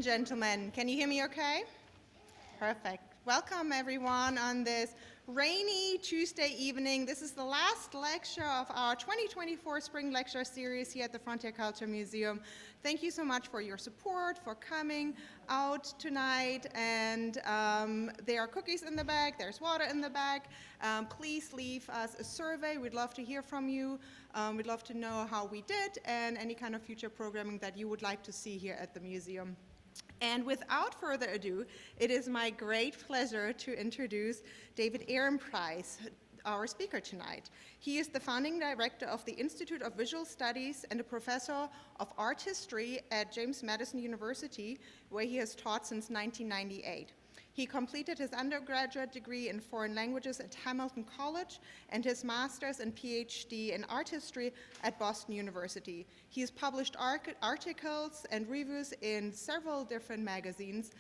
and gentlemen. Can you hear me okay? Perfect. Welcome everyone on this rainy Tuesday evening. This is the last lecture of our 2024 Spring Lecture Series here at the Frontier Culture Museum. Thank you so much for your support, for coming out tonight. And there are cookies in the back, there's water in the back. Please leave us a survey. We'd love to hear from you. We'd love to know how we did and any kind of future programming that you would like to see here at the museum. And without further ado, it is my great pleasure to introduce David Ehrenpreis, our speaker tonight. He is the founding director of the Institute of Visual Studies and a professor of art history at James Madison University, where he has taught since 1998. He completed his undergraduate degree in foreign languages at Hamilton College and his master's and PhD in art history at Boston University. He has published articles and reviews in several different magazines,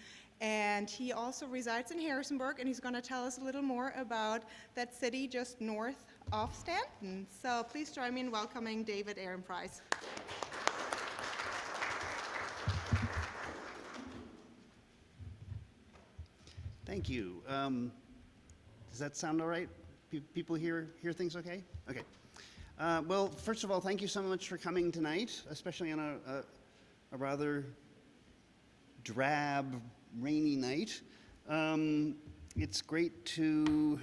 and he also resides in Harrisonburg, and he's going to tell us a little more about that city just north of Stanton. So please join me in welcoming David Ehrenpreis. Thank you. Does that sound all right? People hear things okay? Okay. Well, first of all, thank you so much for coming tonight, especially on a rather drab, rainy night. It's great to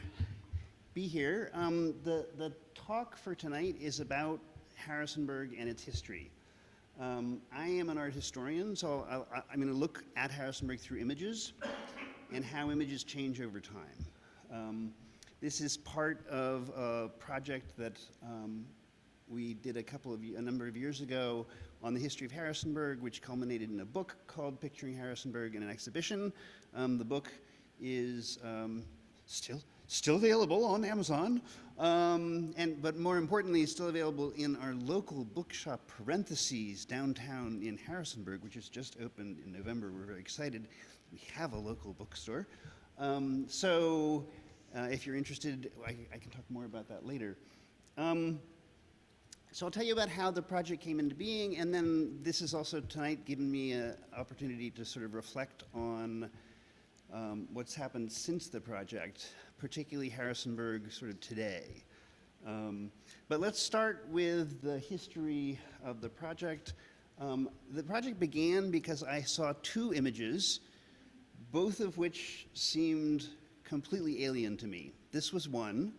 be here. The talk for tonight is about Harrisonburg and its history. I am an art historian, so I'm going to look at Harrisonburg through images and how images change over time. This is part of a project that we did a number of years ago on the history of Harrisonburg, which culminated in a book called Picturing Harrisonburg and an exhibition. The book is still available on Amazon, but more importantly, it's still available in our local bookshop, Parentheses, downtown in Harrisonburg, which has just opened in November. We're very excited. We have a local bookstore. So if you're interested, I can talk more about that later. So I'll tell you about how the project came into being, and then this is also tonight given me an opportunity to sort of reflect on what's happened since the project, particularly Harrisonburg sort of today. But let's start with the history of the project. The project began because I saw two images, both of which seemed completely alien to me. This was one,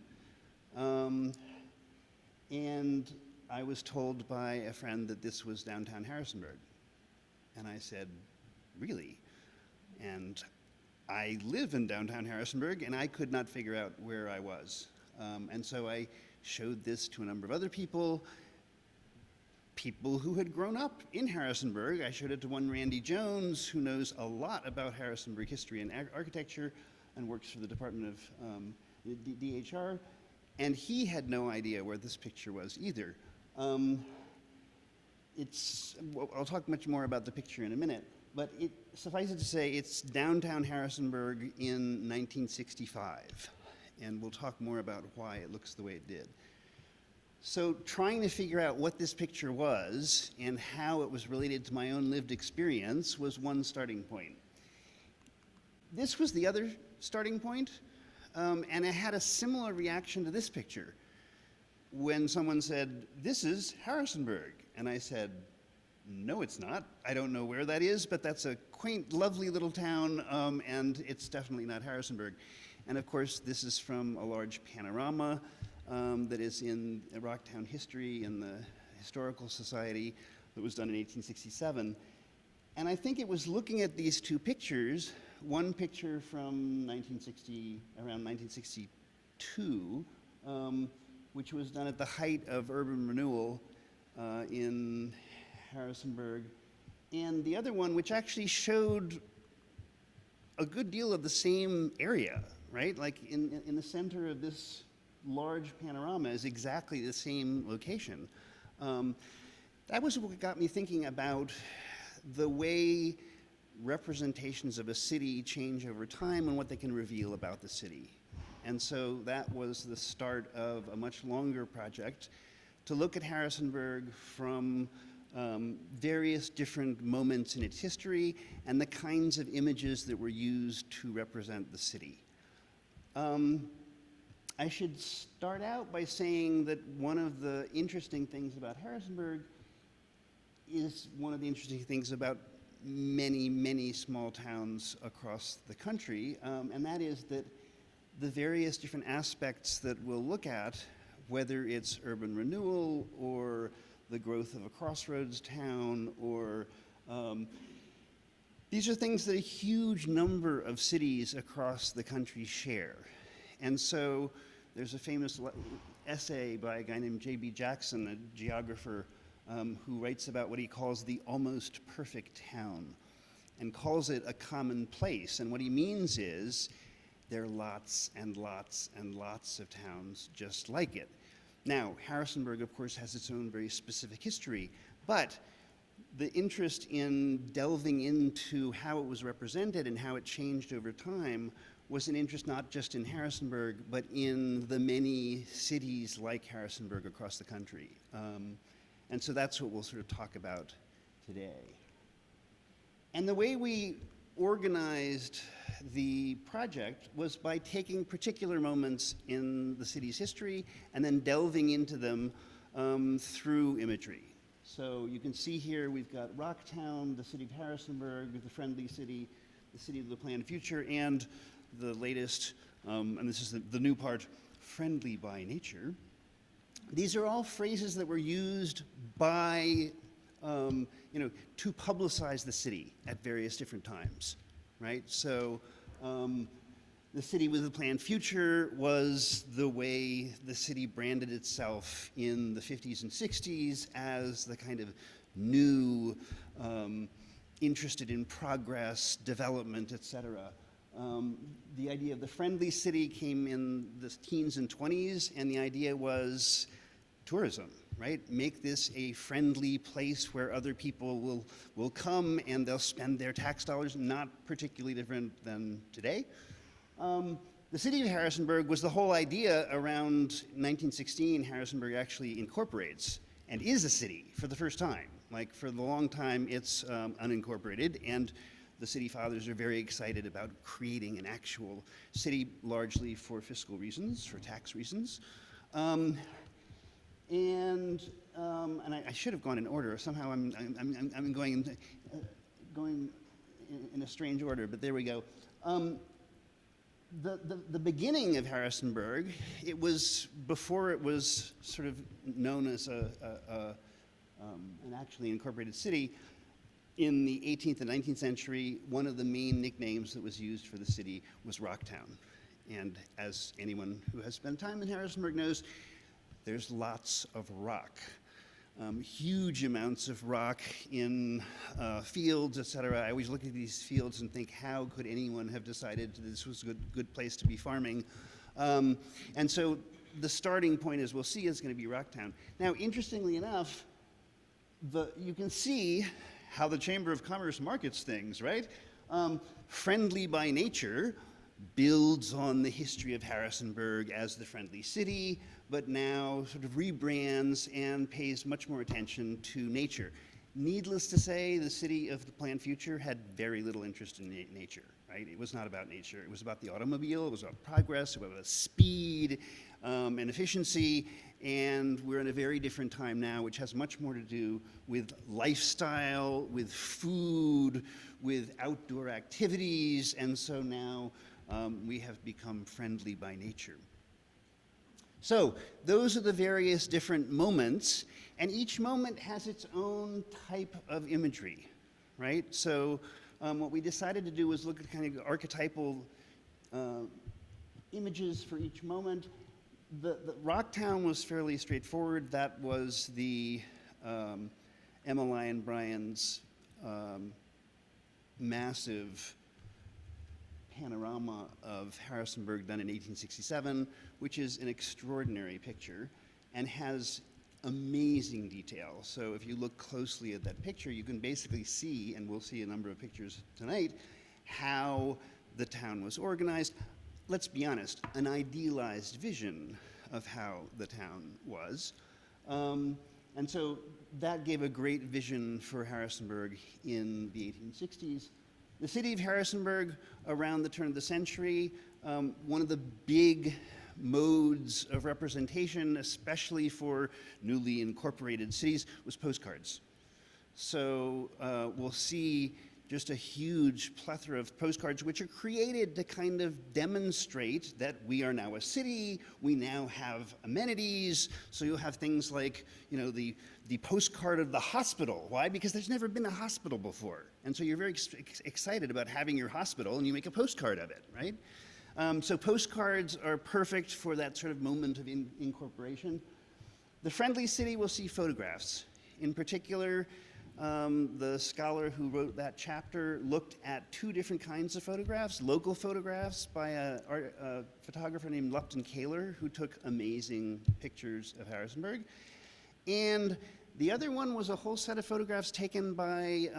and I was told by a friend that this was downtown Harrisonburg. And I said, really? And I live in downtown Harrisonburg, and I could not figure out where I was. And so I showed this to a number of other people who had grown up in Harrisonburg. I showed it to one Randy Jones, who knows a lot about Harrisonburg history and architecture and works for the Department of DHR, and he had no idea where this picture was either. I'll talk much more about the picture in a minute, but suffice it to say, it's downtown Harrisonburg in 1965, and we'll talk more about why it looks the way it did. So trying to figure out what this picture was and how it was related to my own lived experience was one starting point. This was the other starting point, and I had a similar reaction to this picture when someone said, "This is Harrisonburg," and I said, "No, it's not. I don't know where that is, but that's a quaint, lovely little town, and it's definitely not Harrisonburg." And of course, this is from a large panorama that is in Rocktown History in the Historical Society that was done in 1867. And I think it was looking at these two pictures, one picture from around 1962, which was done at the height of urban renewal in Harrisonburg, and the other one which actually showed a good deal of the same area, right? Like in the center of this large panorama is exactly the same location. That was what got me thinking about the way representations of a city change over time and what they can reveal about the city. And so that was the start of a much longer project to look at Harrisonburg from various different moments in its history, and the kinds of images that were used to represent the city. I should start out by saying that one of the interesting things about Harrisonburg is one of the interesting things about many, many small towns across the country, and that is that the various different aspects that we'll look at, whether it's urban renewal or the growth of a crossroads town, or these are things that a huge number of cities across the country share. And so there's a famous essay by a guy named J.B. Jackson, a geographer, who writes about what he calls the almost perfect town and calls it a common place. And what he means is there are lots and lots and lots of towns just like it. Now, Harrisonburg, of course, has its own very specific history, but the interest in delving into how it was represented and how it changed over time was an interest not just in Harrisonburg, but in the many cities like Harrisonburg across the country. And so that's what we'll sort of talk about today. And the way we organized the project was by taking particular moments in the city's history and then delving into them through imagery. So you can see here we've got Rocktown, the city of Harrisonburg, the friendly city, the city of the planned future, and the latest, and this is the new part, friendly by nature. These are all phrases that were used by, to publicize the city at various different times, right? So the city with the planned future was the way the city branded itself in the 50s and 60s as the kind of new, interested in progress, development, et cetera. The idea of the friendly city came in the teens and 20s, and the idea was tourism, right? Make this a friendly place where other people will come and they'll spend their tax dollars, not particularly different than today. The city of Harrisonburg was the whole idea around 1916. Harrisonburg actually incorporates and is a city for the first time. Like for the long time, it's unincorporated, and the city fathers are very excited about creating an actual city, largely for fiscal reasons, for tax reasons. And I should have gone in order. Somehow I'm going in a strange order, but there we go. The beginning of Harrisonburg, it was before it was sort of known as an actually incorporated city. In the 18th and 19th century, one of the main nicknames that was used for the city was Rocktown. And as anyone who has spent time in Harrisonburg knows, there's lots of rock. Huge amounts of rock in fields, et cetera. I always look at these fields and think, how could anyone have decided this was a good place to be farming? And so the starting point, as we'll see, is going to be Rocktown. Now, interestingly enough, you can see how the Chamber of Commerce markets things, right? Friendly by nature builds on the history of Harrisonburg as the friendly city, but now sort of rebrands and pays much more attention to nature. Needless to say, the city of the planned future had very little interest in nature, right? It was not about nature. It was about the automobile, it was about progress, it was about speed and efficiency, and we're in a very different time now, which has much more to do with lifestyle, with food, with outdoor activities, and so now we have become friendly by nature. So those are the various different moments, and each moment has its own type of imagery, right? So what we decided to do was look at kind of archetypal images for each moment. The Rocktown was fairly straightforward. That was the Emma Lyon Bryan's massive panorama of Harrisonburg done in 1867, which is an extraordinary picture and has amazing detail. So if you look closely at that picture, you can basically see, and we'll see a number of pictures tonight, how the town was organized. Let's be honest, an idealized vision of how the town was. And so that gave a great vision for Harrisonburg in the 1860s. The city of Harrisonburg, around the turn of the century, one of the big modes of representation, especially for newly incorporated cities, was postcards. So we'll see just a huge plethora of postcards which are created to kind of demonstrate that we are now a city, we now have amenities. So you'll have things like, you know, the postcard of the hospital. Why? Because there's never been a hospital before. And so you're very excited about having your hospital and you make a postcard of it, right? So postcards are perfect for that sort of moment of incorporation. The friendly city will see photographs. In particular, the scholar who wrote that chapter looked at two different kinds of photographs: local photographs by a photographer named Lupton Kaler, who took amazing pictures of Harrisonburg. And the other one was a whole set of photographs taken by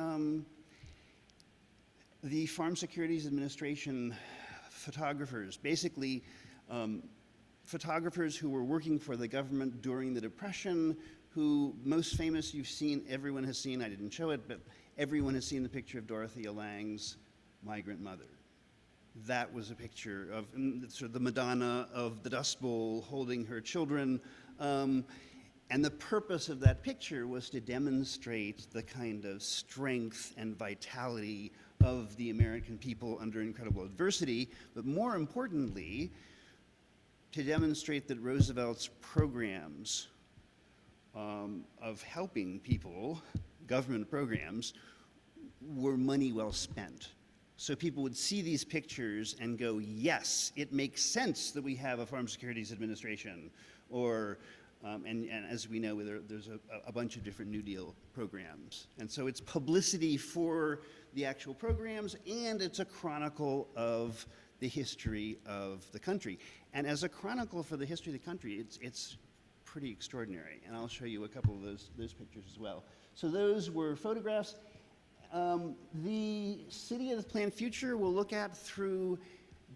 the Farm Securities Administration photographers, basically photographers who were working for the government during the Depression, who, most famous, everyone has seen, I didn't show it, but everyone has seen the picture of Dorothea Lange's migrant mother. That was a picture of sort of the Madonna of the Dust Bowl holding her children. And the purpose of that picture was to demonstrate the kind of strength and vitality of the American people under incredible adversity, but more importantly, to demonstrate that Roosevelt's programs of helping people, government programs, were money well spent. So people would see these pictures and go, yes, it makes sense that we have a Farm Securities Administration, or, and as we know, there's a bunch of different New Deal programs. And so it's publicity for the actual programs, and it's a chronicle of the history of the country. And as a chronicle for the history of the country, it's pretty extraordinary, and I'll show you a couple of those pictures as well. So those were photographs. The City of the Planned Future we'll look at through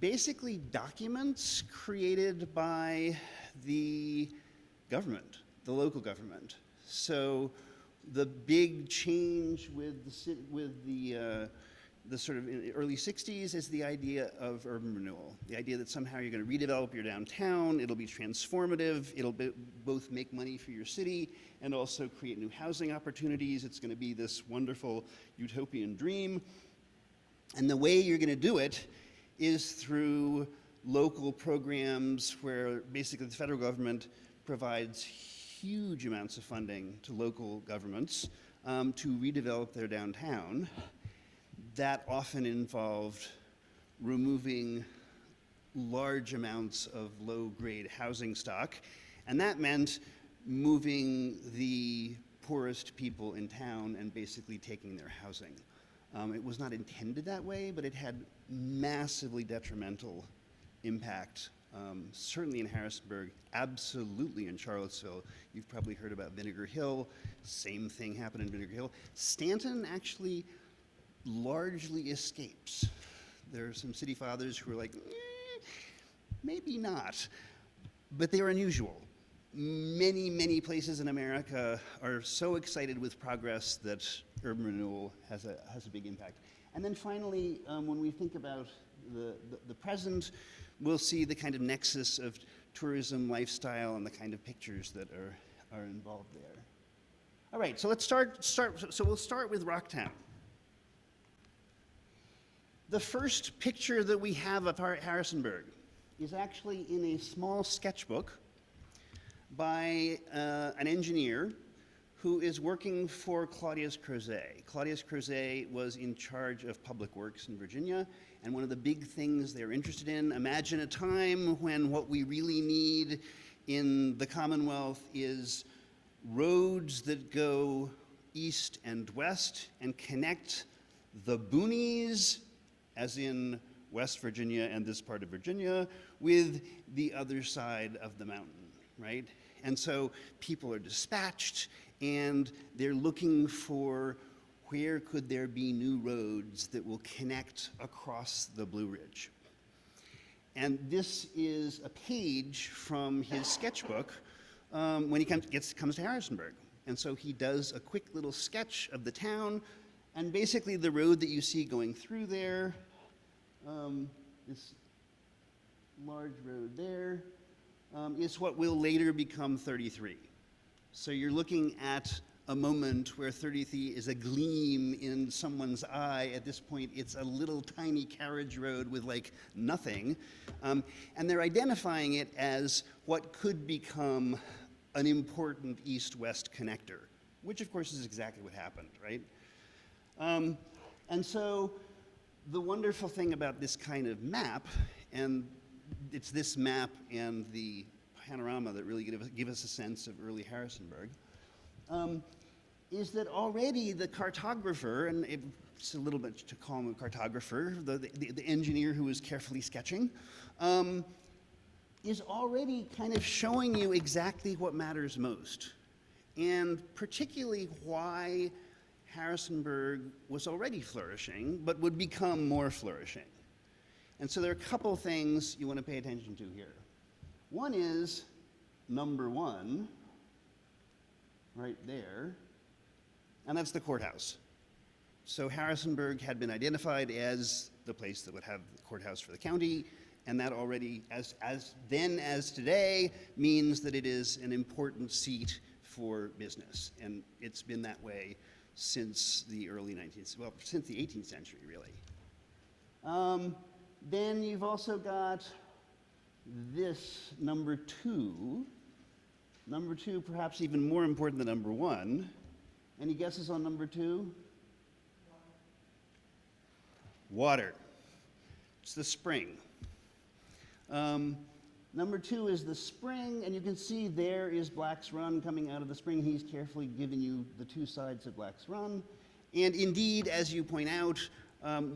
basically documents created by the government, the local government. So the big change with the sort of in the early 60s is the idea of urban renewal. The idea that somehow you're going to redevelop your downtown, it'll be transformative, it'll both make money for your city and also create new housing opportunities. It's going to be this wonderful utopian dream. And the way you're going to do it is through local programs where basically the federal government provides huge amounts of funding to local governments to redevelop their downtown. That often involved removing large amounts of low-grade housing stock, and that meant moving the poorest people in town and basically taking their housing. It was not intended that way, but it had massively detrimental impact, certainly in Harrisonburg, absolutely in Charlottesville. You've probably heard about Vinegar Hill. Same thing happened in Vinegar Hill. Stanton actually largely escapes. There are some city fathers who are like, maybe not, but they're unusual. Many, many places in America are so excited with progress that urban renewal has a big impact. And then finally, when we think about the present, we'll see the kind of nexus of tourism, lifestyle, and the kind of pictures that are involved there. All right, so let's start. So we'll start with Rocktown. The first picture that we have of Harrisonburg is actually in a small sketchbook by an engineer who is working for Claudius Crozet. Claudius Crozet was in charge of public works in Virginia, and one of the big things they're interested in, imagine a time when what we really need in the Commonwealth is roads that go east and west and connect the boonies, as in West Virginia and this part of Virginia, with the other side of the mountain, right? And so people are dispatched and they're looking for where could there be new roads that will connect across the Blue Ridge. And this is a page from his sketchbook when he comes to Harrisonburg. And so he does a quick little sketch of the town, and basically the road that you see going through there, this large road there, is what will later become 33. So you're looking at a moment where 33 is a gleam in someone's eye. At this point, it's a little tiny carriage road with like nothing. And they're identifying it as what could become an important east-west connector, which of course is exactly what happened, right? And so the wonderful thing about this kind of map, and it's this map and the panorama that really give us a sense of early Harrisonburg, is that already the cartographer, and it's a little bit to call him a cartographer, the engineer who is carefully sketching, is already kind of showing you exactly what matters most, and particularly why Harrisonburg was already flourishing, but would become more flourishing. And so there are a couple things you want to pay attention to here. One is number one, right there, and that's the courthouse. So Harrisonburg had been identified as the place that would have the courthouse for the county, and that already, as today, means that it is an important seat for business. And it's been that way since the early 19th, well, since the 18th century, really. Then you've also got this number two. Number two, perhaps even more important than number one. Any guesses on number two? Water. It's the spring. Number two is the spring, and you can see there is Black's Run coming out of the spring. He's carefully giving you the two sides of Black's Run. And indeed, as you point out,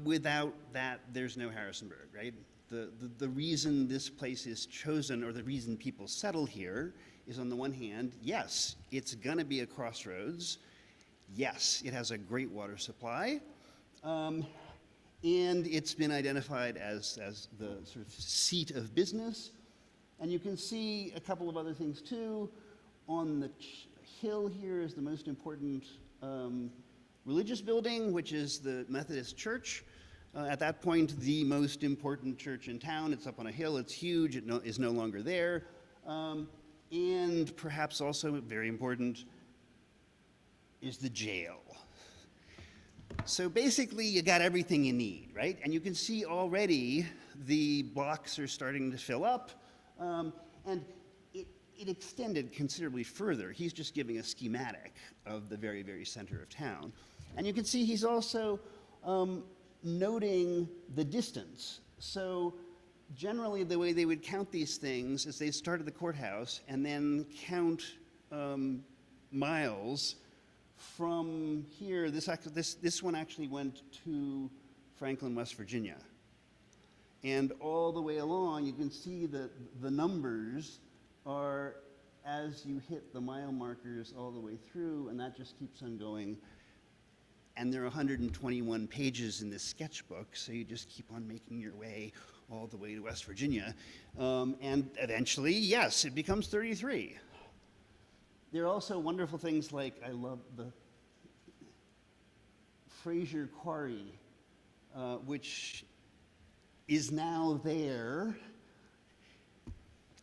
without that, there's no Harrisonburg, right? The reason this place is chosen, or the reason people settle here, is on the one hand, yes, it's gonna be a crossroads. Yes, it has a great water supply. And it's been identified as the sort of seat of business. And you can see a couple of other things too. On the hill here is the most important religious building, which is the Methodist Church. At that point, the most important church in town. It's up on a hill, it's huge, it is no longer there. And perhaps also very important is the jail. So basically, you got everything you need, right? And you can see already the blocks are starting to fill up, and it extended considerably further. He's just giving a schematic of the very, very center of town. And you can see he's also noting the distance. So generally, the way they would count these things is they start at the courthouse and then count miles from here. This one actually went to Franklin, West Virginia. And all the way along, you can see that the numbers are as you hit the mile markers all the way through, and that just keeps on going. And there are 121 pages in this sketchbook, so you just keep on making your way all the way to West Virginia. And eventually, yes, it becomes 33. There are also wonderful things like, I love the Fraser Quarry, which is now there.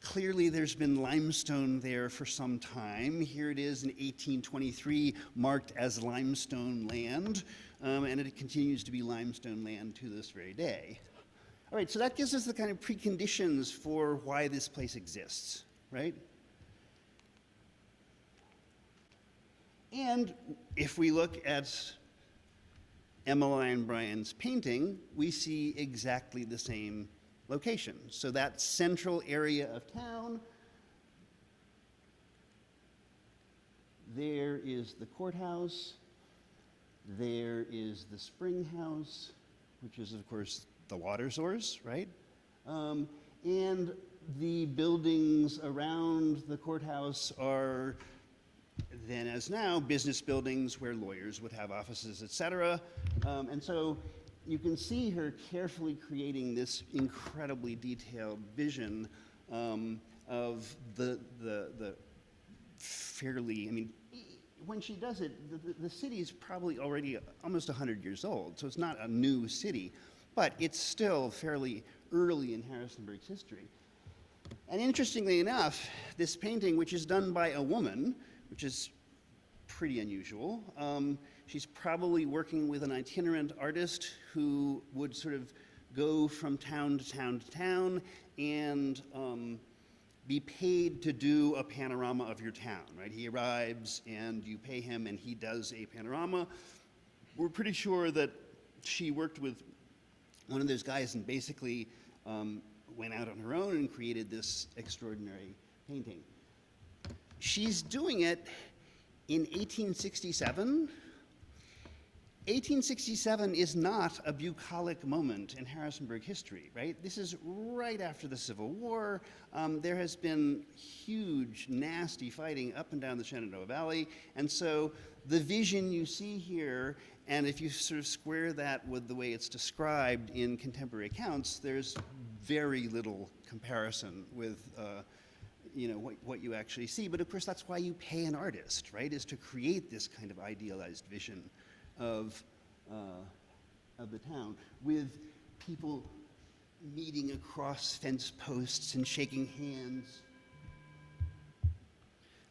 Clearly there's been limestone there for some time. Here it is in 1823, marked as limestone land, and it continues to be limestone land to this very day. All right, so that gives us the kind of preconditions for why this place exists, right? And if we look at Emmeline Bryan's painting, we see exactly the same location. So that central area of town, there is the courthouse, there is the spring house, which is of course the water source, right? And the buildings around the courthouse are then as now business buildings where lawyers would have offices, et cetera. And so you can see her carefully creating this incredibly detailed vision of the fairly, I mean, when she does it, the city is probably already almost 100 years old, so it's not a new city, but it's still fairly early in Harrisonburg's history. And interestingly enough, this painting, which is done by a woman, which is pretty unusual, she's probably working with an itinerant artist who would sort of go from town to town to town and be paid to do a panorama of your town, right? He arrives and you pay him and he does a panorama. We're pretty sure that she worked with one of those guys and basically went out on her own and created this extraordinary painting. She's doing it in 1867. 1867 is not a bucolic moment in Harrisonburg history, right? This is right after the Civil War. There has been huge, nasty fighting up and down the Shenandoah Valley, and so the vision you see here, and if you sort of square that with the way it's described in contemporary accounts, there's very little comparison with what you actually see. But of course, that's why you pay an artist, right? Is to create this kind of idealized vision of the town, with people meeting across fence posts and shaking hands,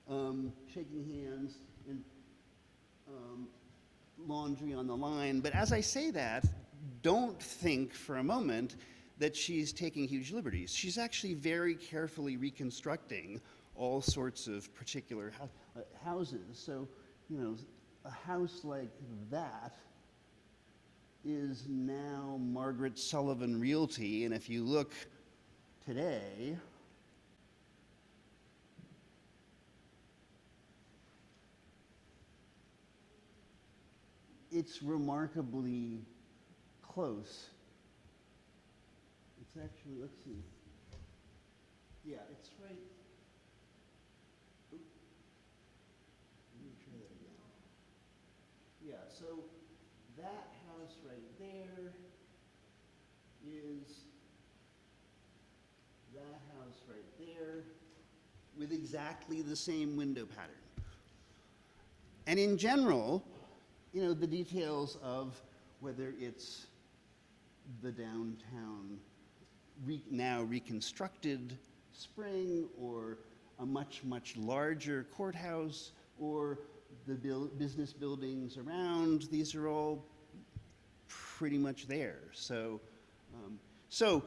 and laundry on the line. But as I say that, don't think for a moment that she's taking huge liberties. She's actually very carefully reconstructing all sorts of particular houses. So, a house like that is now Margaret Sullivan Realty, and if you look today, it's remarkably close. It's actually, let's see. Yeah, it's right. Let me try that again. Yeah, so that house right there is that house right there with exactly the same window pattern. And in general, the details of whether it's the downtown now reconstructed spring, or a much, much larger courthouse, or the business buildings around, these are all pretty much there. So, so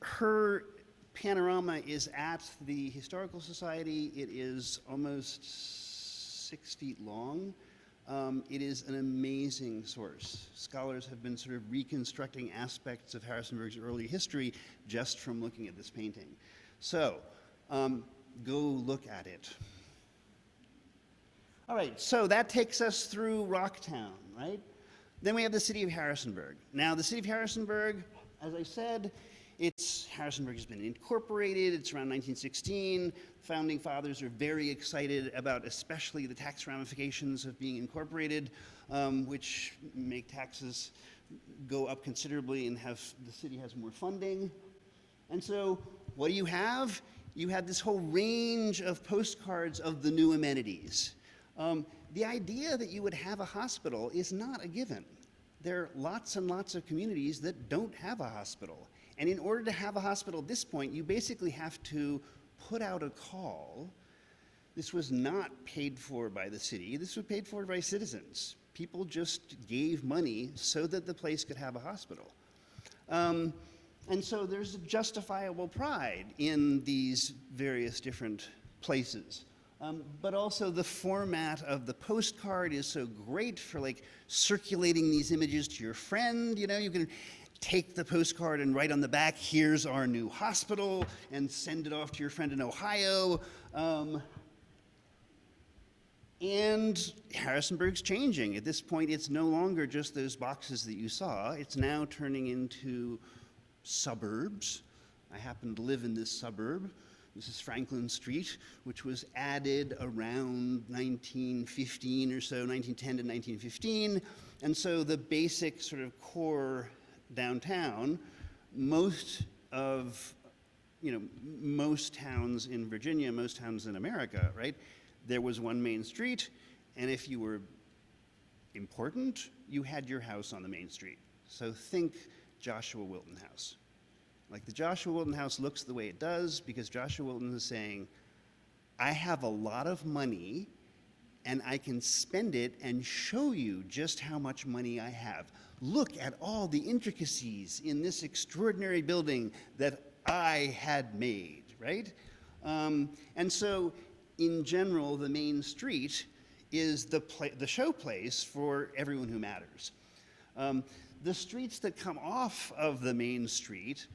her panorama is at the Historical Society. It is almost 6 feet long. It is an amazing source. Scholars have been sort of reconstructing aspects of Harrisonburg's early history just from looking at this painting. So, go look at it. All right, so that takes us through Rocktown, right? Then we have the city of Harrisonburg. Now, the city of Harrisonburg, as I said, Harrisonburg has been incorporated. It's around 1916. Founding fathers are very excited about especially the tax ramifications of being incorporated, which make taxes go up considerably and the city has more funding. And so what do you have? You had this whole range of postcards of the new amenities. The idea that you would have a hospital is not a given. There are lots and lots of communities that don't have a hospital. And in order to have a hospital at this point, you basically have to put out a call. This was not paid for by the city. This was paid for by citizens. People just gave money so that the place could have a hospital. And so there's a justifiable pride in these various different places. But also the format of the postcard is so great for circulating these images to your friend. You can take the postcard and write on the back, "Here's our new hospital," and send it off to your friend in Ohio. And Harrisonburg's changing. At this point, it's no longer just those boxes that you saw. It's now turning into suburbs. I happen to live in this suburb. This is Franklin Street, which was added around 1915 or so, 1910 to 1915. And so the basic sort of core downtown, most towns in Virginia, most towns in America, right? There was one main street, And if you were important, you had your house on the main street. So think Joshua Wilton House. Like, the Joshua Wilton House looks the way it does because Joshua Wilton is saying, I have a lot of money and I can spend it and show you just how much money I have. Look at all the intricacies in this extraordinary building that I had made, right? And so, in general, the main street is the show place for everyone who matters. The streets that come off of the main street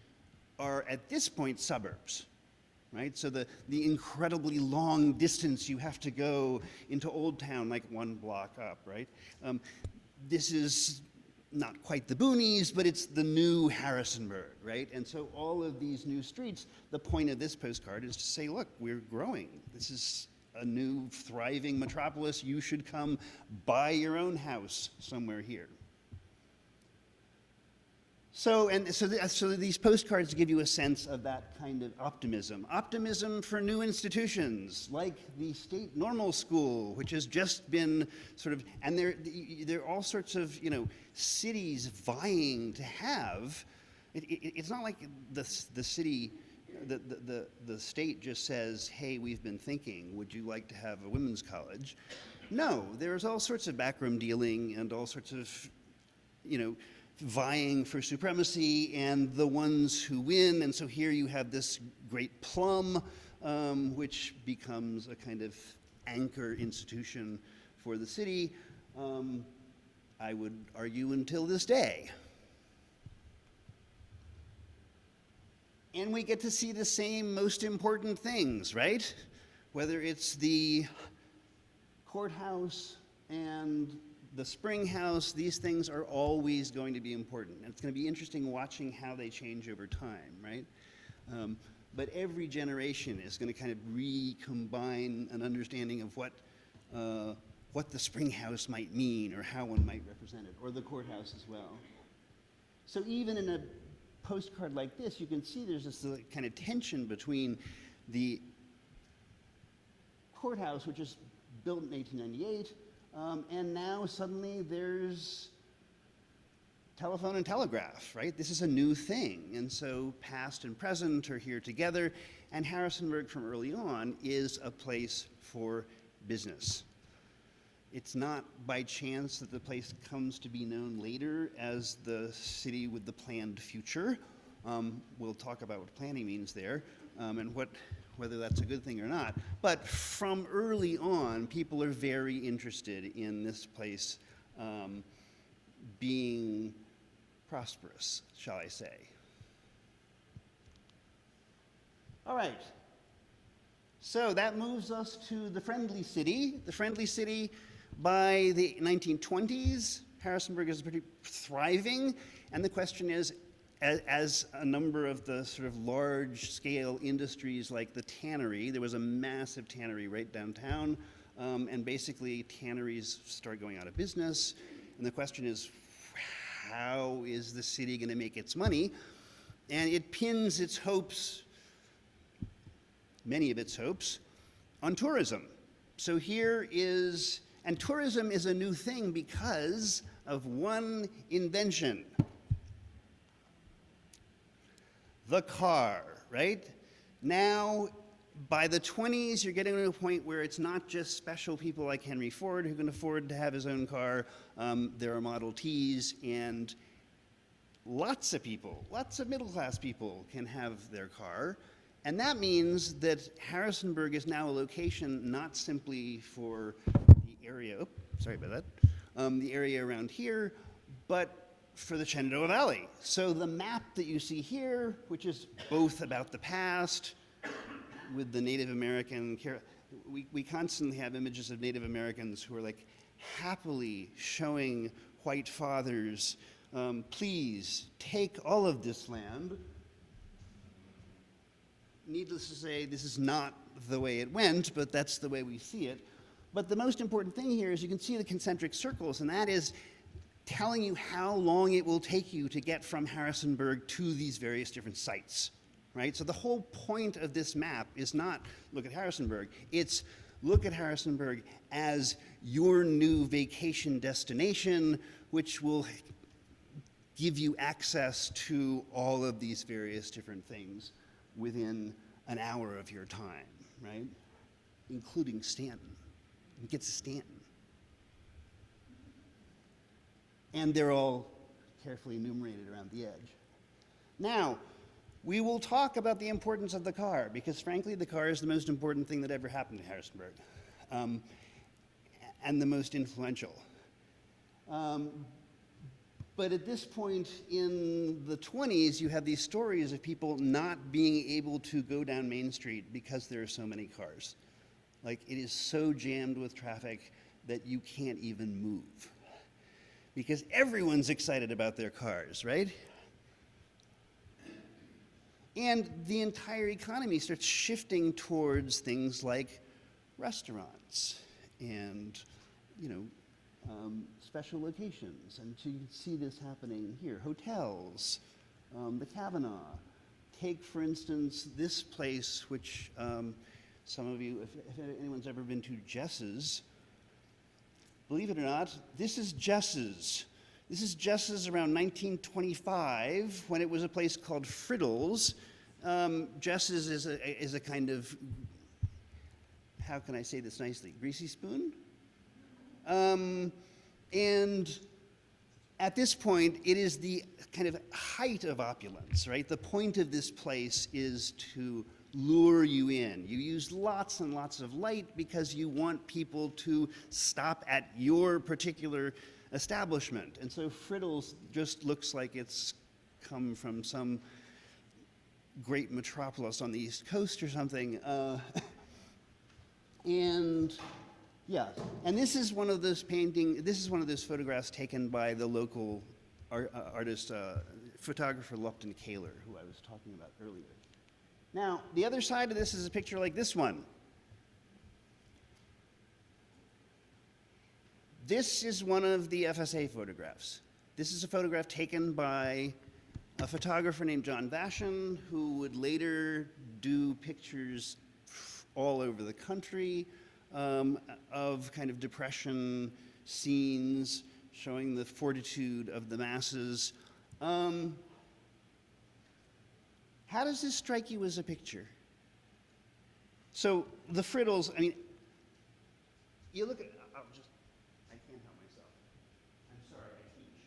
are, at this point, suburbs. Right? So the incredibly long distance you have to go into Old Town, like one block up, right? This is not quite the boonies, but it's the new Harrisonburg, right? And so all of these new streets, the point of this postcard is to say, look, we're growing. This is a new thriving metropolis. You should come buy your own house somewhere here. So these postcards give you a sense of that kind of optimism. Optimism for new institutions, like the state normal school, which has just been sort of, and there are all sorts of, cities vying to have. It's not like the city, the state just says, hey, we've been thinking, would you like to have a women's college? No, there's all sorts of backroom dealing and all sorts of, vying for supremacy, and the ones who win. And so here you have this great plum, which becomes a kind of anchor institution for the city, I would argue, until this day. And we get to see the same most important things, right? Whether it's the courthouse and the spring house, these things are always going to be important. And it's going to be interesting watching how they change over time, right? But every generation is going to kind of recombine an understanding of what the spring house might mean, or how one might represent it, or the courthouse as well. So even in a postcard like this, you can see there's this kind of tension between the courthouse, which is built in 1898, and now suddenly there's telephone and telegraph, right? This is a new thing. And so past and present are here together. And Harrisonburg from early on is a place for business. It's not by chance that the place comes to be known later as the city with the planned future. We'll talk about what planning means there, and whether that's a good thing or not. But from early on, people are very interested in this place being prosperous, shall I say. All right. So that moves us to the Friendly City. The Friendly City, by the 1920s, Harrisonburg is pretty thriving. And the question is, as a number of the sort of large-scale industries like the tannery, there was a massive tannery right downtown, and basically tanneries start going out of business. And the question is, how is the city going to make its money? And it pins its hopes, many of its hopes, on tourism. So here is, and tourism is a new thing because of one invention. The car, right? Now, by the 20s, you're getting to a point where it's not just special people like Henry Ford who can afford to have his own car. There are Model Ts, and lots of people, lots of middle-class people can have their car. And that means that Harrisonburg is now a location not simply for the area, sorry about that, the area around here, but for the Shenandoah Valley. So the map that you see here, which is both about the past with the Native American, we constantly have images of Native Americans who are like happily showing white fathers, please take all of this land. Needless to say, this is not the way it went, but that's the way we see it. But the most important thing here is you can see the concentric circles, and that is telling you how long it will take you to get from Harrisonburg to these various different sites, right? So the whole point of this map is not look at Harrisonburg, it's Look at Harrisonburg as your new vacation destination, which will give you access to all of these various different things within an hour of your time, right? Including Stanton. You get to Stanton. And they're all carefully enumerated around the edge. Now, we will talk about the importance of the car, because frankly, the car is the most important thing that ever happened to Harrisonburg, and the most influential. But at this point in the 20s, you have these stories of people not being able to go down Main Street because there are so many cars. Like, it is so jammed with traffic that you can't even move. Because everyone's excited about their cars, right? And the entire economy starts shifting towards things like restaurants and, special locations. And so you can see this happening here. Hotels, the Kavanaugh. Take, for instance, this place, which some of you, if anyone's ever been to Jess's, believe it or not, this is Jess's. This is Jess's around 1925, when it was a place called Friddle's. Jess's is a kind of, how can I say this nicely, greasy spoon? And at this point, it is the kind of height of opulence, right? The point of this place is to lure you in. You use lots and lots of light because you want people to stop at your particular establishment. And so Friddle's just looks like it's come from some great metropolis on the East Coast or something. And this is one of those photographs taken by the local artist, photographer Lupton Kaler, who I was talking about earlier. Now, the other side of this is a picture like this one. This is one of the FSA photographs. This is a photograph taken by a photographer named John Vashon, who would later do pictures all over the country of kind of Depression scenes, showing the fortitude of the masses. How does this strike you as a picture? So the Friddles, I mean, you look at, I can't help myself. I'm sorry, I teach.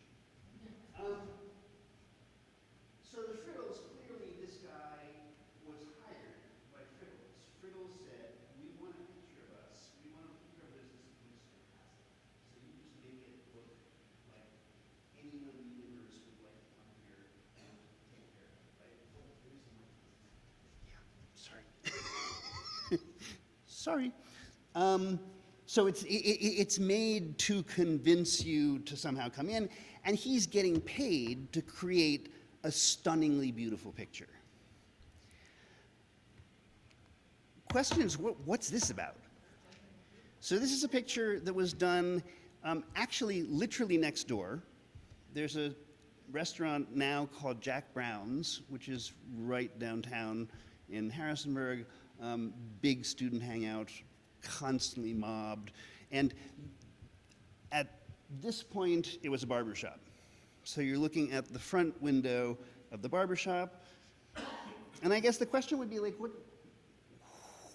So the Friddles, clearly this guy was hired by Friddles. Friddles said, we want a picture of us. We want a picture of us as fantastic. So you just make it look like anyone in the universe would like to come here and take care of it, right? Yeah, sorry. Sorry. So it's made to convince you to somehow come in, and he's getting paid to create a stunningly beautiful picture. Question is, what's this about? So this is a picture that was done actually literally next door. There's a restaurant now called Jack Brown's, which is right downtown in Harrisonburg. Big student hangout, constantly mobbed. And at this point, it was a barbershop. So you're looking at the front window of the barbershop. And I guess the question would be like,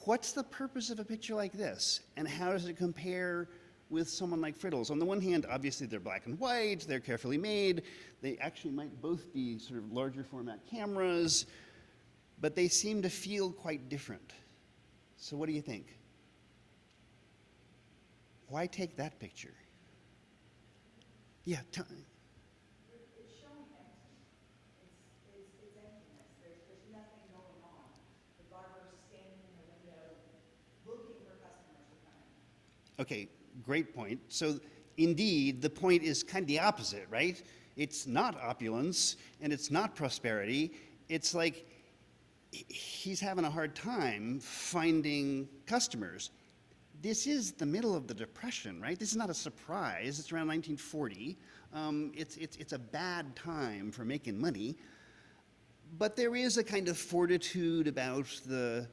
what's the purpose of a picture like this? And how does it compare with someone like Friddle's? On the one hand, obviously they're black and white, they're carefully made. They actually might both be sort of larger format cameras, but they seem to feel quite different. So what do you think? Why take that picture? Yeah, It's showing empty. It's emptiness. There's nothing going on. The barber's standing in the window looking for customers to come in. okay, great point. So indeed, the point is kind of the opposite, right? It's not opulence and it's not prosperity. It's like he's having a hard time finding customers. This is the middle of the Depression, right? This is not a surprise. It's around 1940. It's a bad time for making money. But there is a kind of fortitude about the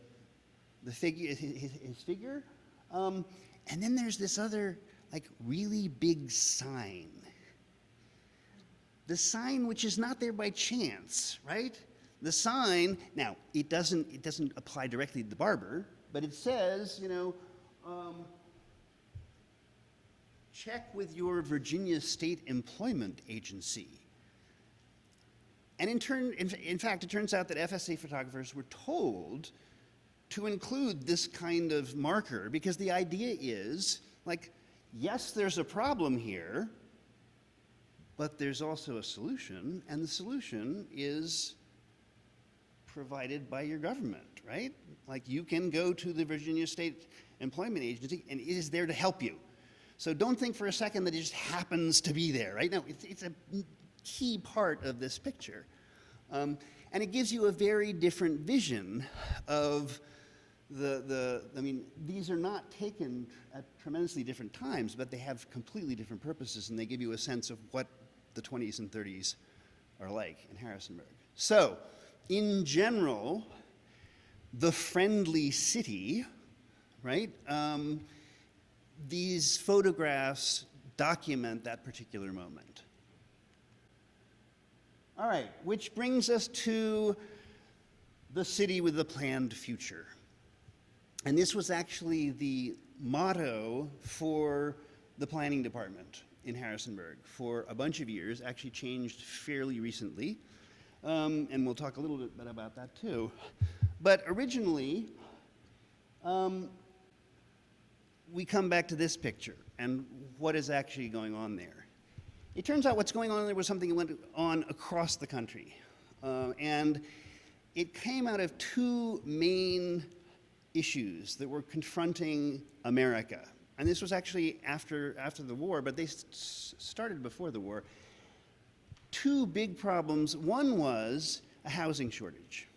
figure, his figure. And then there's this other, like, really big sign. The sign which is not there by chance, right? The sign, now, it doesn't apply directly to the barber, but it says, you know, check with your Virginia State Employment Agency. And in fact, it turns out that FSA photographers were told to include this kind of marker because the idea is, like, yes, there's a problem here, but there's also a solution, and the solution is provided by your government, right? Like, you can go to the Virginia State Employment Agency, and it is there to help you. So don't think for a second that it just happens to be there, right? No, it's a key part of this picture. And it gives you a very different vision of I mean, these are not taken at tremendously different times, but they have completely different purposes, and they give you a sense of what the 20s and 30s are like in Harrisonburg. So, in general, the friendly city, right? These photographs document that particular moment. All right, which brings us to the city with the planned future. And this was actually the motto for the planning department in Harrisonburg for a bunch of years, actually changed fairly recently. And we'll talk a little bit about that too. But originally, we come back to this picture and what is actually going on there. It turns out what's going on there was something that went on across the country. And it came out of two main issues that were confronting America. And this was actually after the war, but they started before the war. Two big problems. One was a housing shortage.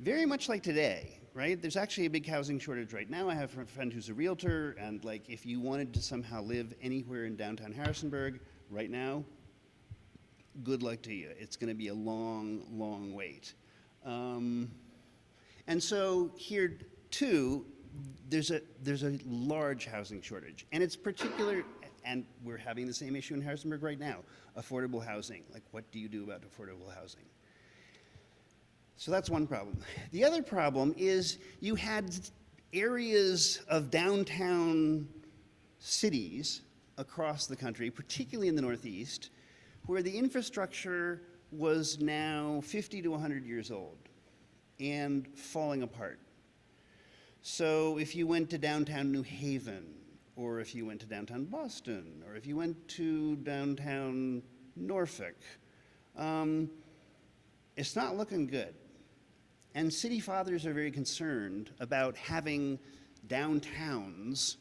Very much like today, right? There's actually a big housing shortage right now. I have a friend who's a realtor, and like if you wanted to somehow live anywhere in downtown Harrisonburg right now, good luck to you. It's going to be a long, long wait. And so here too, there's a large housing shortage, and it's particular. And we're having the same issue in Harrisonburg right now, affordable housing. Like, what do you do about affordable housing? So that's one problem. The other problem is you had areas of downtown cities across the country, particularly in the Northeast, where the infrastructure was now 50 to 100 years old and falling apart. So if you went to downtown New Haven, or if you went to downtown Boston, or if you went to downtown Norfolk, it's not looking good. And city fathers are very concerned about having downtowns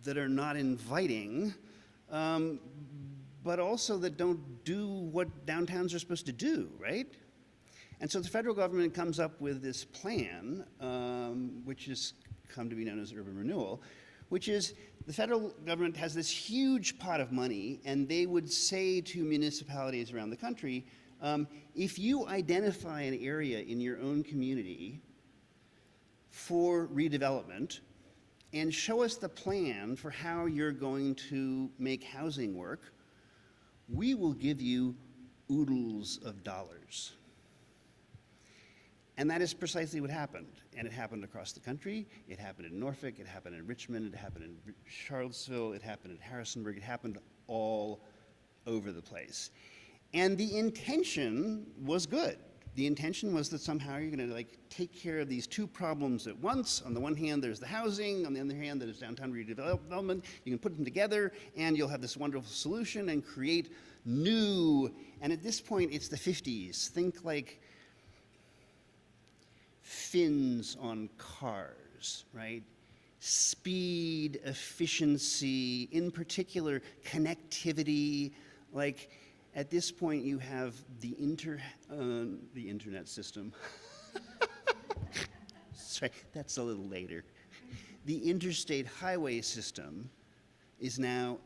that are not inviting, but also that don't do what downtowns are supposed to do, right? And so the federal government comes up with this plan, which has come to be known as urban renewal, which is the federal government has this huge pot of money, and they would say to municipalities around the country, if you identify an area in your own community for redevelopment and show us the plan for how you're going to make housing work, we will give you oodles of dollars. And that is precisely what happened. And it happened across the country. It happened in Norfolk. It happened in Richmond. It happened in Charlottesville. It happened in Harrisonburg. It happened all over the place. And the intention was good. The intention was that somehow you're going to like take care of these two problems at once. On the one hand, there's the housing. On the other hand, there's downtown redevelopment. You can put them together, and you'll have this wonderful solution and create new. And at this point, it's the 50s. Think like fins on cars, right? Speed, efficiency, in particular, connectivity. Like, at this point, you have the internet system. Sorry, that's a little later. The interstate highway system is now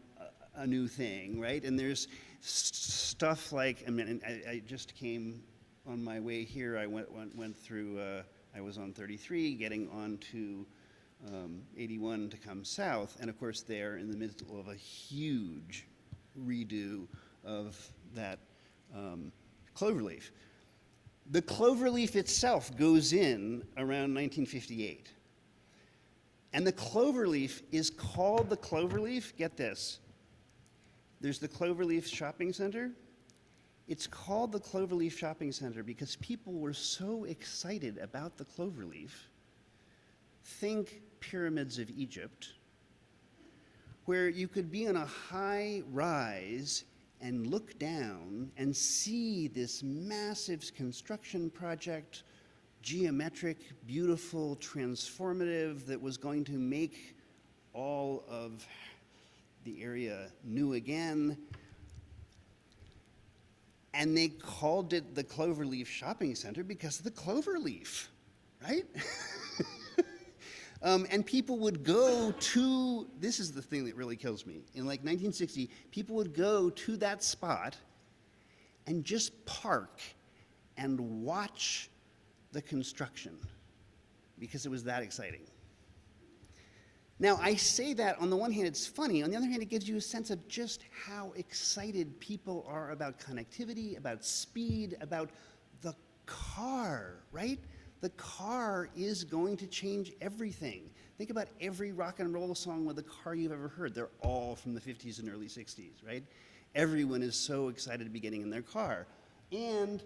a new thing, right? And there's stuff like, I mean, I just came on my way here. I went through, I was on 33, getting onto 81 to come south, and of course they're in the middle of a huge redo of that cloverleaf. The cloverleaf itself goes in around 1958. And the cloverleaf is called the cloverleaf, get this. There's the Cloverleaf Shopping Center. It's called the Cloverleaf Shopping Center because people were so excited about the cloverleaf. Think pyramids of Egypt, where you could be on a high rise and look down and see this massive construction project, geometric, beautiful, transformative, that was going to make all of the area new again. And they called it the Cloverleaf Shopping Center because of the cloverleaf, right? And people would go to, this is the thing that really kills me. In like 1960, people would go to that spot and just park and watch the construction because it was that exciting. Now, I say that on the one hand, it's funny. On the other hand, it gives you a sense of just how excited people are about connectivity, about speed, about the car, right? The car is going to change everything. Think about every rock and roll song with a car you've ever heard. They're all from the 50s and early 60s, right? Everyone is so excited to be getting in their car. And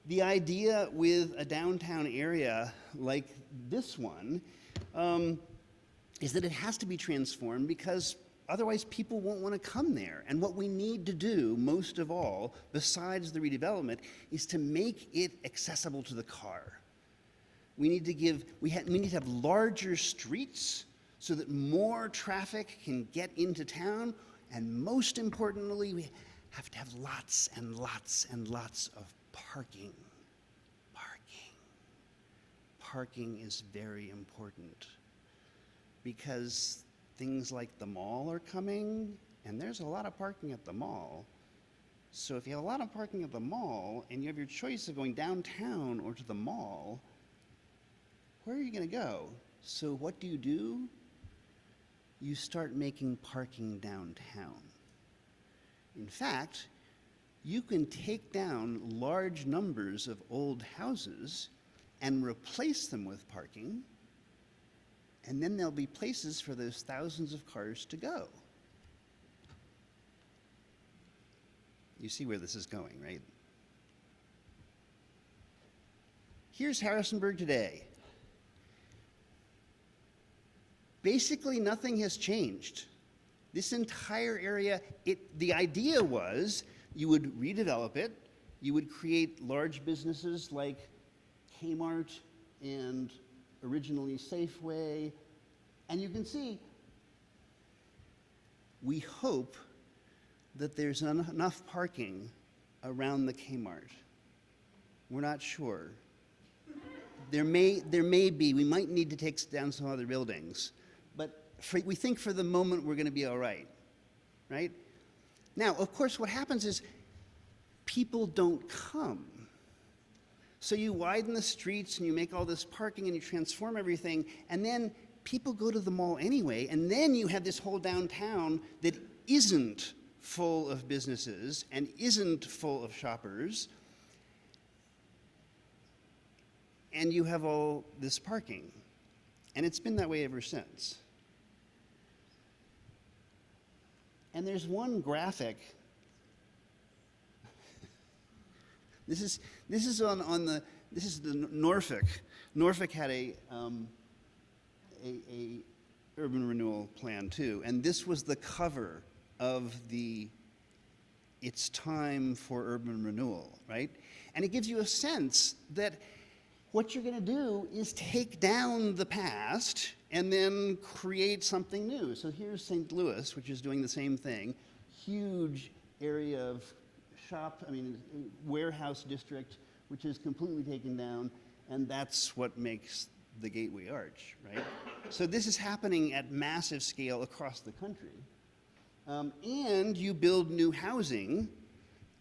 the idea with a downtown area like this one is that it has to be transformed because otherwise people won't want to come there. And what we need to do, most of all, besides the redevelopment, is to make it accessible to the car. We need to have larger streets so that more traffic can get into town, and most importantly, we have to have lots and lots and lots of parking. Parking is very important because things like the mall are coming, and there's a lot of parking at the mall. So if you have a lot of parking at the mall and you have your choice of going downtown or to the mall, where are you going to go? So what do? You start making parking downtown. In fact, you can take down large numbers of old houses and replace them with parking, and then there'll be places for those thousands of cars to go. You see where this is going, right? Here's Harrisonburg today. Basically, nothing has changed. This entire area, the idea was you would redevelop it, you would create large businesses like Kmart and originally Safeway, and you can see, we hope that there's enough parking around the Kmart. We're not sure. There may be, we might need to take down some other buildings. But we think for the moment we're going to be all right, right? Now, of course, what happens is people don't come. So you widen the streets and you make all this parking and you transform everything, and then people go to the mall anyway, and then you have this whole downtown that isn't full of businesses and isn't full of shoppers, and you have all this parking. And it's been that way ever since. And there's one graphic. This is the Norfolk. Norfolk had a urban renewal plan too, and this was the cover of It's Time for Urban Renewal, right? And it gives you a sense that what you're going to do is take down the past and then create something new. So here's St. Louis, which is doing the same thing. Huge area of warehouse district, which is completely taken down, and that's what makes the Gateway Arch, right? So this is happening at massive scale across the country. And you build new housing,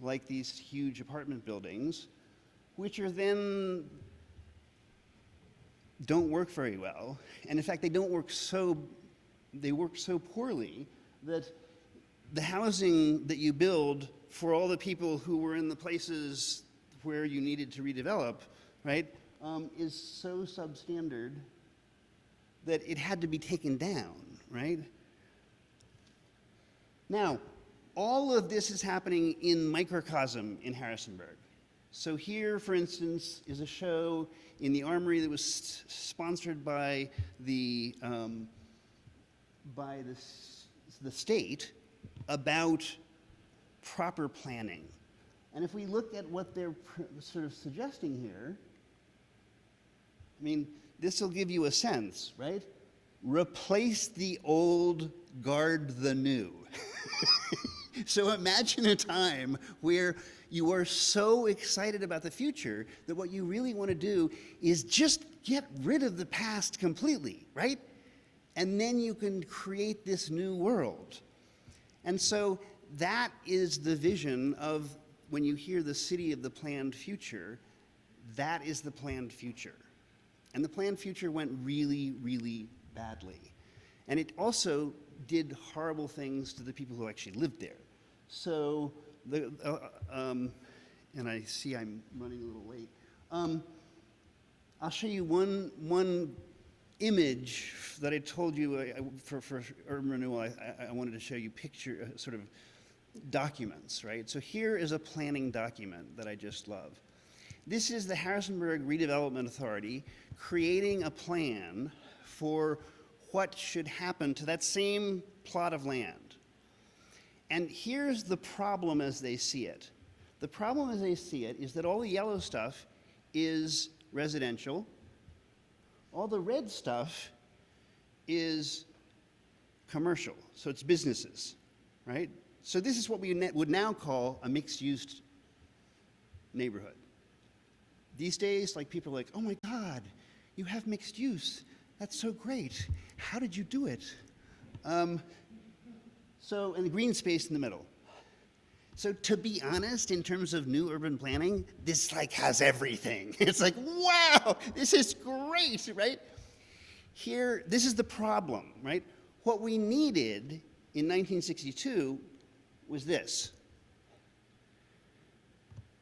like these huge apartment buildings, which are then don't work very well. And in fact, they work so poorly that the housing that you build for all the people who were in the places where you needed to redevelop, right, is so substandard that it had to be taken down, right? Now, all of this is happening in microcosm in Harrisonburg. So here, for instance, is a show in the Armory that was sponsored by the state about proper planning. And if we look at what they're sort of suggesting here, I mean, this will give you a sense, right? Replace the old, guard the new. So imagine a time where you are so excited about the future that what you really want to do is just get rid of the past completely, right? And then you can create this new world. And so that is the vision of when you hear the city of the planned future, that is the planned future. And the planned future went really, really badly. And it also did horrible things to the people who actually lived there. So, and I see I'm running a little late. I'll show you one image that I told you for urban renewal. I wanted to show you picture sort of documents, right? So here is a planning document that I just love. This is the Harrisonburg Redevelopment Authority creating a plan for what should happen to that same plot of land. And here's the problem as they see it. The problem as they see it is that all the yellow stuff is residential. All the red stuff is commercial, so it's businesses, right? So this is what we would now call a mixed-use neighborhood. These days, like, people are like, oh my God, you have mixed use. That's so great. How did you do it? And the green space in the middle. So to be honest, in terms of new urban planning, this like has everything. It's like, wow, this is great, right? Here, this is the problem, right? What we needed in 1962 was this.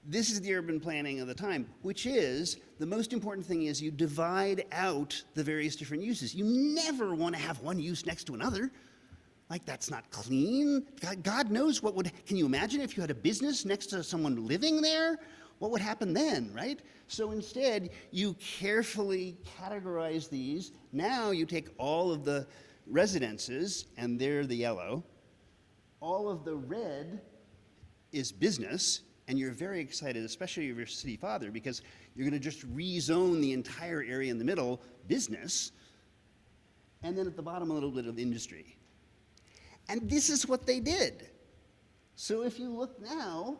This is the urban planning of the time, which is, the most important thing is you divide out the various different uses. You never want to have one use next to another. Like, that's not clean. God knows what would, can you imagine if you had a business next to someone living there? What would happen then, right? So instead, you carefully categorize these. Now you take all of the residences, and they're the yellow. All of the red is business, and you're very excited, especially if you're a city father, because you're going to just rezone the entire area in the middle, business, and then at the bottom a little bit of industry. And this is what they did. So if you look now,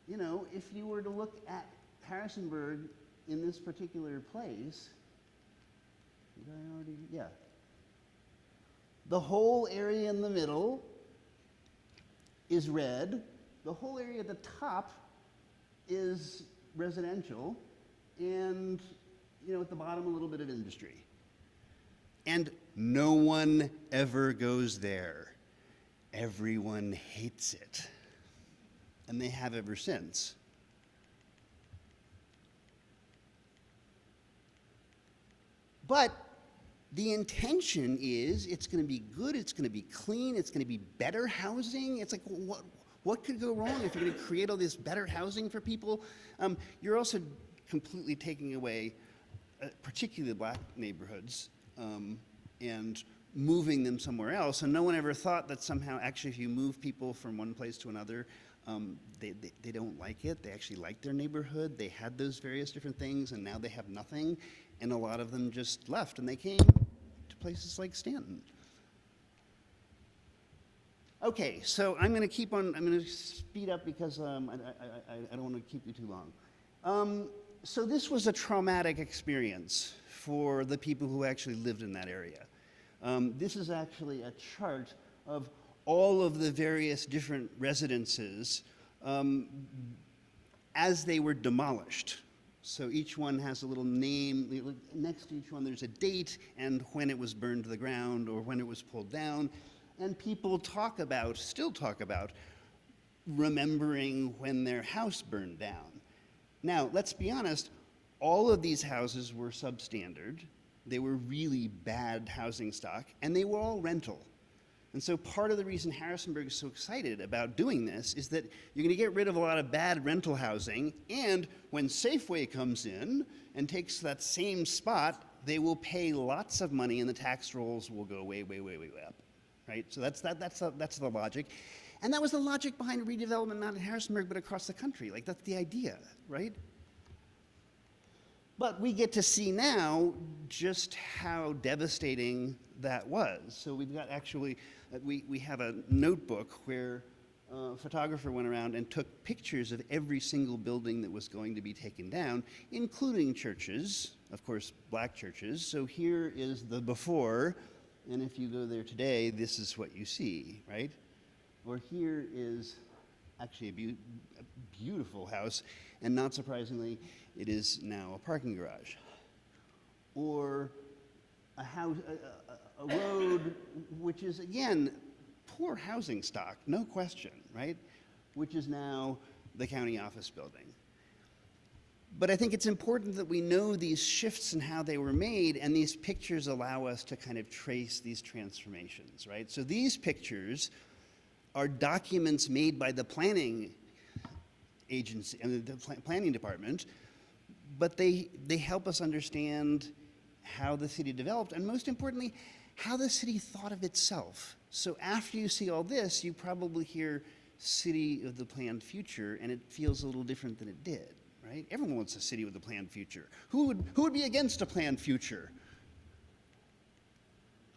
you know, if you were to look at Harrisonburg in this particular place, did I already? Yeah. The whole area in the middle is red. The whole area at the top is residential. And, you know, at the bottom, a little bit of industry. And no one ever goes there. Everyone hates it. And they have ever since. But the intention is it's going to be good, it's going to be clean, it's going to be better housing. It's like, what could go wrong if you're going to create all this better housing for people? You're also completely taking away, particularly the black neighborhoods, and moving them somewhere else. And no one ever thought that somehow, actually, if you move people from one place to another, they don't like it. They actually like their neighborhood. They had those various different things, and now they have nothing. And a lot of them just left, and they came to places like Stanton. Okay, so I'm going to speed up because I don't want to keep you too long. So this was a traumatic experience for the people who actually lived in that area. This is actually a chart of all of the various different residences as they were demolished. So each one has a little name. Next to each one there's a date and when it was burned to the ground or when it was pulled down. And people still talk about remembering when their house burned down. Now, let's be honest, all of these houses were substandard. They were really bad housing stock, and they were all rental. And so part of the reason Harrisonburg is so excited about doing this is that you're going to get rid of a lot of bad rental housing, and when Safeway comes in and takes that same spot, they will pay lots of money and the tax rolls will go way, way, way, way up, right? So that's the logic. And that was the logic behind redevelopment, not in Harrisonburg, but across the country. Like, that's the idea, right? But we get to see now just how devastating that was. So we've got actually, we have a notebook where a photographer went around and took pictures of every single building that was going to be taken down, including churches, of course, black churches. So here is the before, and if you go there today, this is what you see, right? Or here is actually a beautiful house, and not surprisingly, it is now a parking garage. Or a house, a road, which is, again, poor housing stock, no question, right? Which is now the county office building. But I think it's important that we know these shifts and how they were made, and these pictures allow us to kind of trace these transformations, right? So these pictures are documents made by the planning agency and the planning department, but they help us understand how the city developed, and most importantly, how the city thought of itself. So after you see all this, you probably hear city of the planned future, and it feels a little different than it did, right? Everyone wants a city with a planned future. Who would be against a planned future?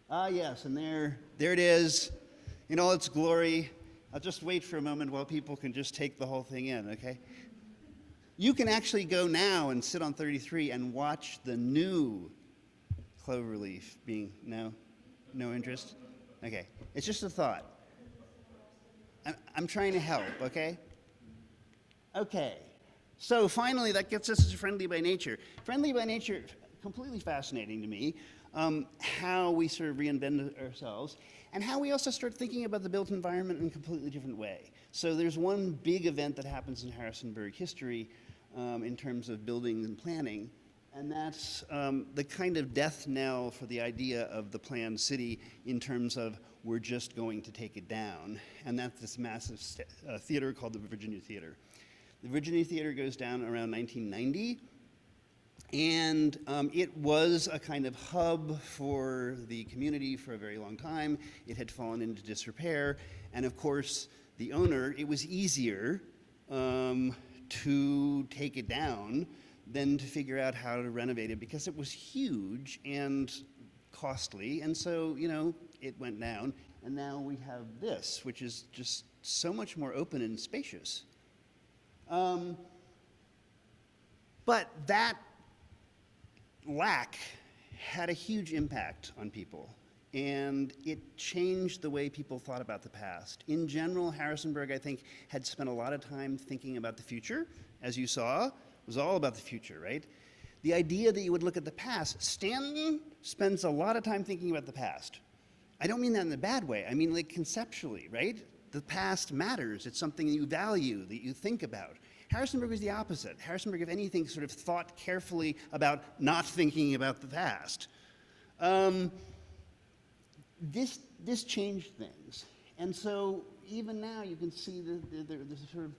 Ah, yes, and there it is in all its glory. I'll just wait for a moment while people can just take the whole thing in, okay? You can actually go now and sit on 33 and watch the new Cloverleaf being, no interest? Okay, it's just a thought. I'm trying to help, okay? Okay, so finally that gets us to Friendly by Nature. Friendly by Nature, completely fascinating to me, how we sort of reinvent ourselves, and how we also start thinking about the built environment in a completely different way. So there's one big event that happens in Harrisonburg history in terms of building and planning, and that's the kind of death knell for the idea of the planned city in terms of we're just going to take it down, and that's this massive theater called the Virginia Theater. The Virginia Theater goes down around 1990, and it was a kind of hub for the community for a very long time. It had fallen into disrepair, and of course, the owner, it was easier to take it down than to figure out how to renovate it because it was huge and costly, and so, it went down, and now we have this, which is just so much more open and spacious. But that lack had a huge impact on people, and it changed the way people thought about the past. In general, Harrisonburg, I think, had spent a lot of time thinking about the future. As you saw, it was all about the future, right? The idea that you would look at the past. Stanton spends a lot of time thinking about the past. I don't mean that in a bad way. I mean, like, conceptually, right? The past matters. It's something that you value, that you think about. Harrisonburg was the opposite. Harrisonburg, if anything, sort of thought carefully about not thinking about the past. This changed things. And so even now you can see there's sort of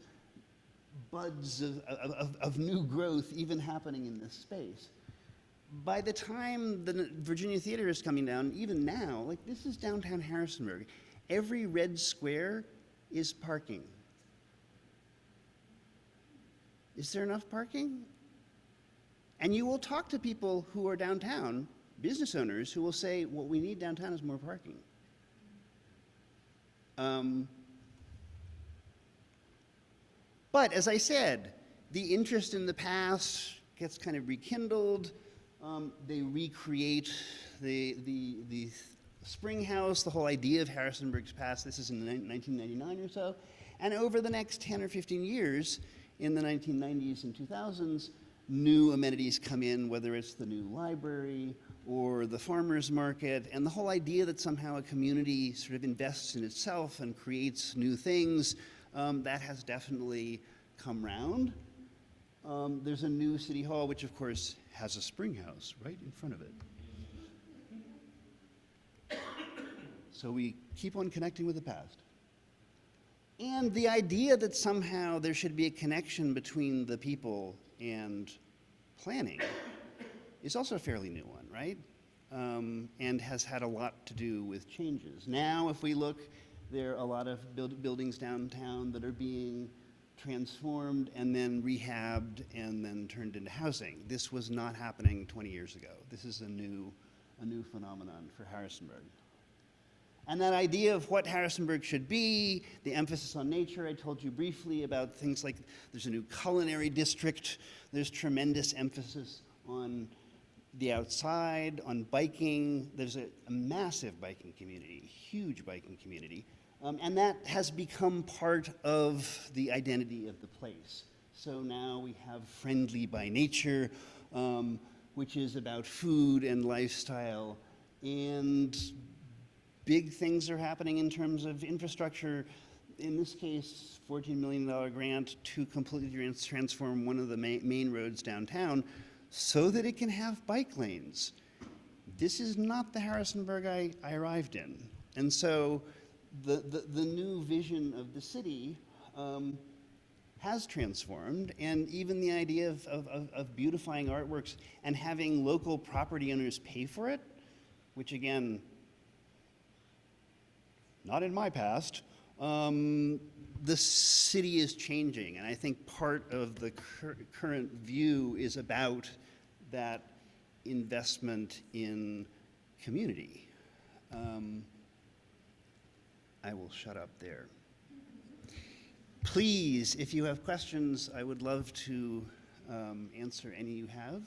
buds of new growth even happening in this space. By the time the Virginia Theater is coming down, even now, like, this is downtown Harrisonburg. Every red square is parking. Is there enough parking? And you will talk to people who are downtown, business owners, who will say, what we need downtown is more parking. But as I said, the interest in the past gets kind of rekindled. They recreate the Spring House, the whole idea of Harrisonburg's past. This is in 1999 or so. And over the next 10 or 15 years, in the 1990s and 2000s, new amenities come in, whether it's the new library or the farmer's market, and the whole idea that somehow a community sort of invests in itself and creates new things, that has definitely come round. There's a new city hall, which of course has a spring house right in front of it. So we keep on connecting with the past. And the idea that somehow there should be a connection between the people and planning is also a fairly new one, right? And has had a lot to do with changes. Now, if we look, there are a lot of buildings downtown that are being transformed and then rehabbed and then turned into housing. This was not happening 20 years ago. This is a new phenomenon for Harrisonburg. And that idea of what Harrisonburg should be, the emphasis on nature, I told you briefly about things like there's a new culinary district, there's tremendous emphasis on the outside, on biking. There's a massive biking community, huge biking community. And that has become part of the identity of the place. So now we have Friendly by Nature, which is about food and lifestyle, and big things are happening in terms of infrastructure. In this case, $14 million grant to completely transform one of the main roads downtown so that it can have bike lanes. This is not the Harrisonburg I arrived in. And so the new vision of the city has transformed, and even the idea of beautifying artworks and having local property owners pay for it, which again, not in my past, the city is changing, and I think part of the current view is about that investment in community. I will shut up there. Please, if you have questions, I would love to answer any you have.